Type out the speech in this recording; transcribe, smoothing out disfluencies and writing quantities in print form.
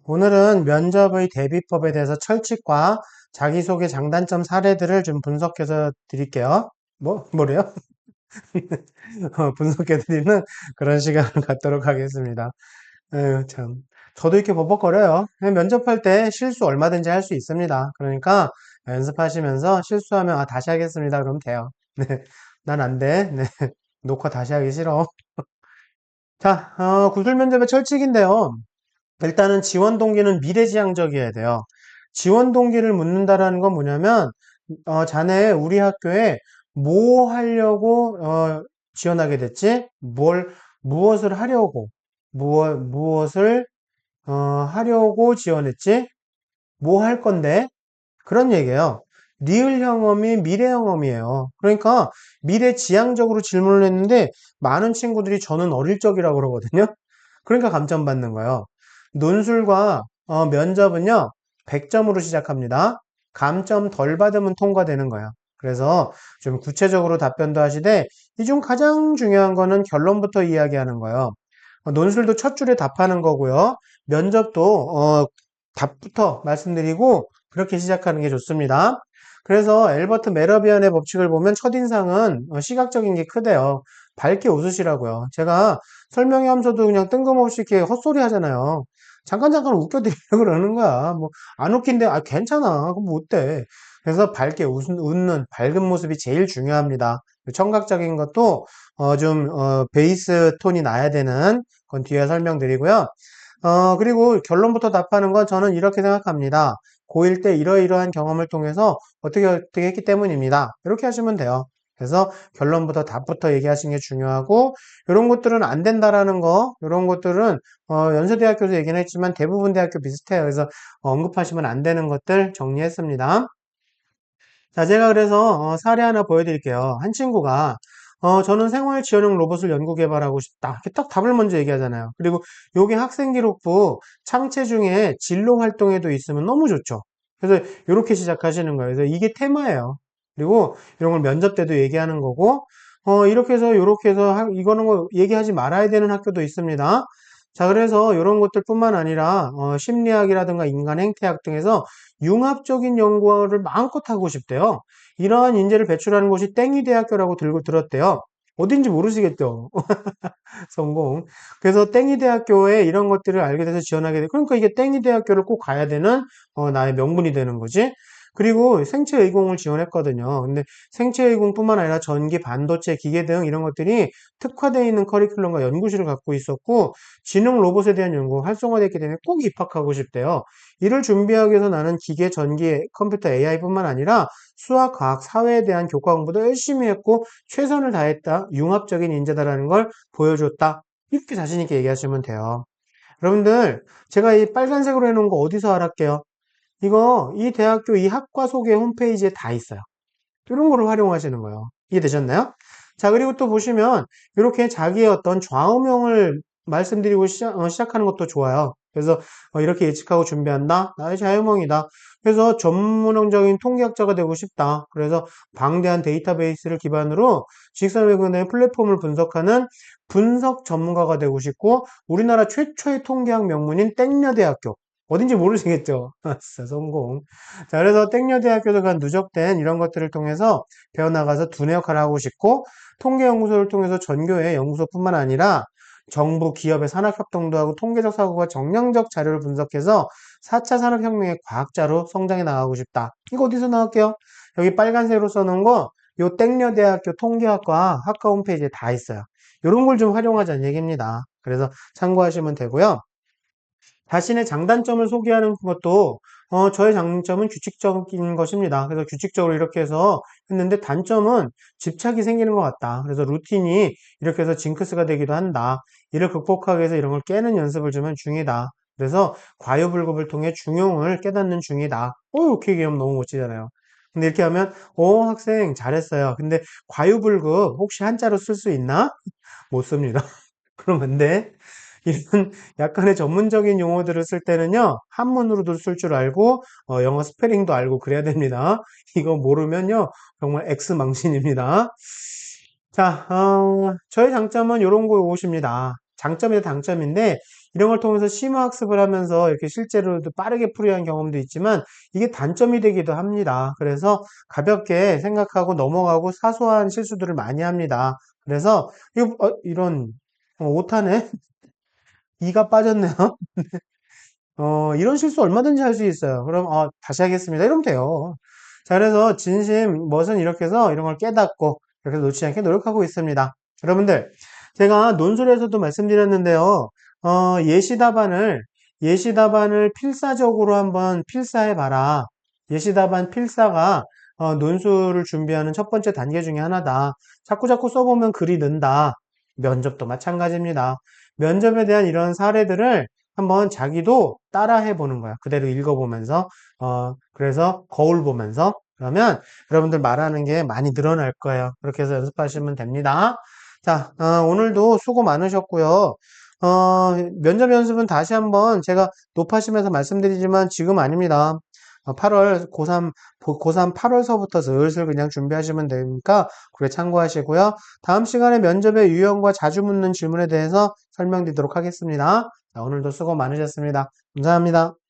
오늘은 면접의 대비법에 대해서 철칙과 자기소개 장단점 사례들을 좀 분석해서 드릴게요. 뭐래요? 분석해 드리는 그런 시간을 갖도록 하겠습니다. 에휴, 참. 저도 이렇게 버벅거려요. 그냥 면접할 때 실수 얼마든지 할 수 있습니다. 그러니까 연습하시면서 실수하면 다시 하겠습니다. 그러면 돼요. 네. 난 안 돼. 네. 녹화 다시 하기 싫어. 자, 구술 면접의 철칙인데요. 일단은 지원 동기는 미래지향적이어야 돼요. 지원 동기를 묻는다라는 건 뭐냐면, 자네 우리 학교에 뭐 하려고, 지원하게 됐지? 무엇을 하려고, 무엇을, 하려고 지원했지? 뭐 할 건데? 그런 얘기예요. 리을 형엄이 미래 형엄이에요. 그러니까 미래지향적으로 질문을 했는데 많은 친구들이 저는 어릴 적이라고 그러거든요. 그러니까 감점 받는 거예요. 논술과 면접은요. 100점으로 시작합니다. 감점 덜 받으면 통과되는 거예요. 그래서 좀 구체적으로 답변도 하시되 이 중 가장 중요한 거는 결론부터 이야기하는 거예요. 논술도 첫 줄에 답하는 거고요. 면접도 답부터 말씀드리고 그렇게 시작하는 게 좋습니다. 그래서 엘버트 메러비안의 법칙을 보면 첫인상은 시각적인 게 크대요. 밝게 웃으시라고요. 제가 설명회 하면서도 그냥 뜬금없이 이렇게 헛소리 하잖아요. 잠깐 웃겨드리려고 그러는 거야. 뭐 안 웃긴데 괜찮아. 그럼 뭐 어때? 그래서 밝게 웃는 밝은 모습이 제일 중요합니다. 청각적인 것도 좀 베이스 톤이 나야 되는 건 뒤에 설명드리고요. 그리고 결론부터 답하는 건 저는 이렇게 생각합니다. 고1 때 이러이러한 경험을 통해서 어떻게 했기 때문입니다. 이렇게 하시면 돼요. 그래서 결론부터 답부터 얘기하시는 게 중요하고, 이런 것들은 안 된다라는 거, 이런 것들은, 연세대학교에서 얘기는 했지만 대부분 대학교 비슷해요. 그래서 언급하시면 안 되는 것들 정리했습니다. 자, 제가 그래서 사례 하나 보여드릴게요. 한 친구가 저는 생활 지원형 로봇을 연구 개발하고 싶다. 이렇게 딱 답을 먼저 얘기하잖아요. 그리고 요게 학생 기록부 창체 중에 진로 활동에도 있으면 너무 좋죠. 그래서 이렇게 시작하시는 거예요. 그래서 이게 테마예요. 그리고 이런 걸 면접 때도 얘기하는 거고 이렇게 해서 이거는 뭐 얘기하지 말아야 되는 학교도 있습니다. 자, 그래서 이런 것들뿐만 아니라 심리학이라든가 인간 행태학 등에서 융합적인 연구를 마음껏 하고 싶대요. 이러한 인재를 배출하는 곳이 땡이 대학교라고 들었대요. 어딘지 모르시겠죠? 성공. 그래서 땡이 대학교에 이런 것들을 알게 돼서 지원하게 돼. 그러니까 이게 땡이 대학교를 꼭 가야 되는 나의 명분이 되는 거지. 그리고 생체의공을 지원했거든요. 근데 생체의공뿐만 아니라 전기, 반도체, 기계 등 이런 것들이 특화되어 있는 커리큘럼과 연구실을 갖고 있었고 지능 로봇에 대한 연구가 활성화됐기 때문에 꼭 입학하고 싶대요. 이를 준비하기 위해서 나는 기계, 전기, 컴퓨터, AI뿐만 아니라 수학, 과학, 사회에 대한 교과 공부도 열심히 했고 최선을 다했다. 융합적인 인재다라는 걸 보여줬다. 이렇게 자신 있게 얘기하시면 돼요. 여러분들, 제가 이 빨간색으로 해놓은 거 어디서 알았게요? 이 대학교 이 학과 소개 홈페이지에 다 있어요. 이런 거를 활용하시는 거예요. 이해되셨나요? 자, 그리고 또 보시면 이렇게 자기의 어떤 좌우명을 말씀드리고 시작하는 것도 좋아요. 그래서 이렇게 예측하고 준비한다. 나의 좌우명이다. 그래서 전문적인 통계학자가 되고 싶다. 그래서 방대한 데이터베이스를 기반으로 직선외근의 플랫폼을 분석하는 분석 전문가가 되고 싶고 우리나라 최초의 통계학 명문인 땡여대학교 어딘지 모르시겠죠? 진짜 성공. 자, 그래서 땡여대학교도 간 누적된 이런 것들을 통해서 배워나가서 두뇌 역할을 하고 싶고, 통계연구소를 통해서 전교의 연구소뿐만 아니라 정부, 기업의 산학협동도 하고 통계적 사고가 정량적 자료를 분석해서 4차 산업혁명의 과학자로 성장해 나가고 싶다. 이거 어디서 나올게요? 여기 빨간색으로 써놓은 거, 요 땡여대학교 통계학과 학과 홈페이지에 다 있어요. 이런 걸 좀 활용하자는 얘기입니다. 그래서 참고하시면 되고요. 자신의 장단점을 소개하는 것도 저의 장점은 규칙적인 것입니다. 그래서 규칙적으로 이렇게 해서 했는데 단점은 집착이 생기는 것 같다. 그래서 루틴이 이렇게 해서 징크스가 되기도 한다. 이를 극복하기 위해서 이런 걸 깨는 연습을 주면 중이다. 그래서 과유불급을 통해 중용을 깨닫는 중이다. 이렇게 얘기하면 너무 멋지잖아요. 근데 이렇게 하면 학생 잘했어요. 근데 과유불급 혹시 한자로 쓸 수 있나? 못 씁니다. 그럼 안 돼. 이런 약간의 전문적인 용어들을 쓸 때는요, 한문으로도 쓸 줄 알고, 영어 스페링도 알고 그래야 됩니다. 이거 모르면요, 정말 X망신입니다. 자, 저의 장점은 이런 거 오십니다. 장점이 단점인데 이런 걸 통해서 심화학습을 하면서 이렇게 실제로도 빠르게 풀이한 경험도 있지만 이게 단점이 되기도 합니다. 그래서 가볍게 생각하고 넘어가고 사소한 실수들을 많이 합니다. 그래서 이런 오타네? 이가 빠졌네요. 이런 실수 얼마든지 할 수 있어요. 그럼, 다시 하겠습니다. 이러면 돼요. 자, 그래서 진심, 멋은 이렇게 해서 이런 걸 깨닫고, 이렇게 놓치지 않게 노력하고 있습니다. 여러분들, 제가 논술에서도 말씀드렸는데요. 예시 답안을 필사적으로 한번 필사해봐라. 예시답안 필사가, 논술을 준비하는 첫 번째 단계 중에 하나다. 자꾸자꾸 써보면 글이 는다. 면접도 마찬가지입니다. 면접에 대한 이런 사례들을 한번 자기도 따라해 보는 거야. 그대로 읽어보면서, 그래서 거울 보면서, 그러면 여러분들 말하는 게 많이 늘어날 거예요. 그렇게 해서 연습하시면 됩니다. 자, 오늘도 수고 많으셨고요. 면접 연습은 다시 한번 제가 높아시면서 말씀드리지만 지금 아닙니다. 8월, 고3 8월서부터 슬슬 그냥 준비하시면 되니까 그게 참고하시고요. 다음 시간에 면접의 유형과 자주 묻는 질문에 대해서 설명드리도록 하겠습니다. 자, 오늘도 수고 많으셨습니다. 감사합니다.